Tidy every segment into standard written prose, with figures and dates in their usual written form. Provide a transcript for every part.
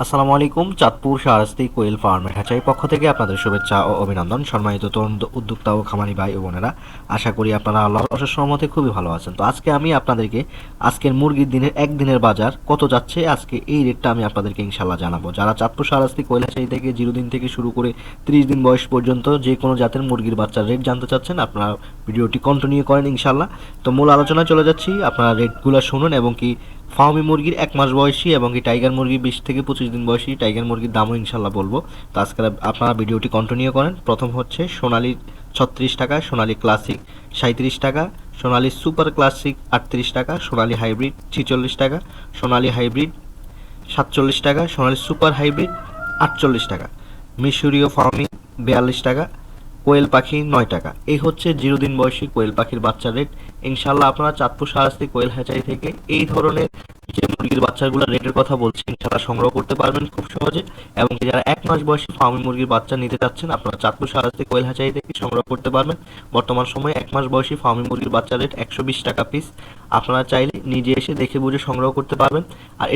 আসসালামু আলাইকুম। চাঁদপুর শাহরাস্তি কোয়েল ফার্মের হ্যাচারি পক্ষ থেকে আপনাদের শুভেচ্ছা ও অভিনন্দন। সম্মানিত তরুণ উদ্যোক্তা ও খামারি ভাই ও বোনেরা, আশা করি আপনারা আল্লাহর অশেষ রহমতে খুবই ভালো আছেন। তো আজকে আমি আপনাদেরকে আজকের মুরগির দিনের একদিনের বাজার কত যাচ্ছে আজকে এই রেটটা আমি আপনাদেরকে ইনশাল্লাহ জানাবো। যারা চাঁদপুর শাহরাস্তি কোয়েল হ্যাচারি থেকে 0 দিন থেকে শুরু করে 30 দিন বয়স পর্যন্ত যে কোনো জাতের মুরগির বাচ্চার রেট জানতে চাচ্ছেন, আপনারা ভিডিওটি কন্টিনিউ করেন ইনশাল্লাহ। তো মূল আলোচনায় চলে যাচ্ছি, আপনারা রেটগুলো শুনুন এবং কি ফার্মি মুরগির 1 মাস বয়সী এবং কি টাইগার মুরগি 20 থেকে 25 দিন বয়সী টাইগার মুরগির দামও ইনশাল্লাহ বলবো। তো আজকে আপনারা ভিডিওটি কন্টিনিউ করেন। প্রথম হচ্ছে সোনালী 36 টাকা, সোনালী ক্লাসিক 37 টাকা, সোনালী সুপার ক্লাসিক 38 টাকা, সোনালী হাইব্রিড 46 টাকা, সোনালী হাইব্রিড 47 টাকা, সোনালী সুপার হাইব্রিড 48 টাকা, মিশরীয় ফার্মি 42 টাকা, কোয়েল পাখি 9 টাকা। এই হচ্ছে 0 দিন বয়সী কোয়েল পাখির বাচ্চার রেট। ইনশাল্লাহ আপনারা চাঁদপুর শাহরাস্তি কোয়েল হ্যাচারি থেকে এই ধরনের যে মুরগির বাচ্চাগুলোর রেটের কথা বলছি ইনশাল্লাহ সংগ্রহ করতে পারবেন খুব সহজে। এবং যারা 1 মাস বয়সী ফার্মি মুরগির বাচ্চা নিতে চাচ্ছেন, আপনারা চাঁদপুর শাহরাস্তি কোয়েল হ্যাচারি থেকে সংগ্রহ করতে পারবেন। বর্তমান সময়ে 1 মাস বয়সী ফার্মি মুরগির বাচ্চার রেট 120 টাকা পিস। আপনারা চাইলে নিজে এসে দেখে বুঝে সংগ্রহ করতে পারবেন। আর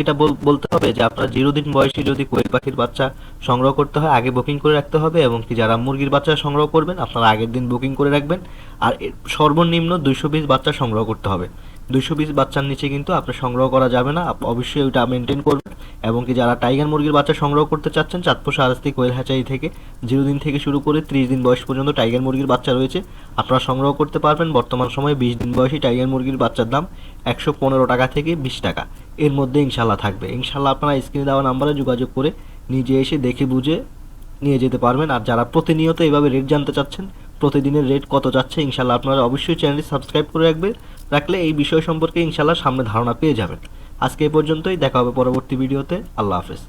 এটা বলতে হবে যে আপনারা 0 দিন বয়সী যদি কোয়েল পাখির বাচ্চা সংগ্রহ করতে হয় আগে বুকিং করে রাখতে হবে, এবং কি যারা মুরগির বাচ্চা সংগ্রহ করবেন আপনারা আগের দিন বুকিং করে রাখবেন। আর সর্বনিম্ন 200 পিস বাচ্চা সংগ্রহ করতে হবে। 200 পিস বাচ্চার নিচে কিন্তু আপনার সংগ্রহ করা যাবে না, অবশ্যই ওইটা মেনটেন করবেন। এবং কি যারা টাইগার মুরগির বাচ্চা সংগ্রহ করতে চাচ্ছেন, চাঁদপুর শাহরাস্তি কোয়েল হ্যাচারি থেকে 0 দিন থেকে শুরু করে 30 দিন বয়স পর্যন্ত টাইগার মুরগির বাচ্চা রয়েছে, আপনারা সংগ্রহ করতে পারবেন। বর্তমান সময়ে 20 দিন বয়সী টাইগার মুরগির বাচ্চার দাম 115 টাকা থেকে 20 টাকা এর মধ্যে ইনশাল্লাহ থাকবে। ইনশাল্লাহ আপনারা স্ক্রিনে দেওয়া নাম্বারে যোগাযোগ করে নিজে এসে দেখে বুঝে নিয়ে যেতে পারবেন। আর যারা প্রতিনিয়ত এইভাবে রেট জানতে চাচ্ছেন, প্রতিদিনের রেট কত যাচ্ছে, ইনশাল্লাহ আপনারা অবশ্যই চ্যানেলটি সাবস্ক্রাইব করে রাখলে এই বিষয় সম্পর্কে ইনশাল্লাহ সামনে ধারণা পেয়ে যাবেন। আজকে এই পর্যন্তই, দেখা হবে পরবর্তী ভিডিওতে। আল্লাহ হাফেজ।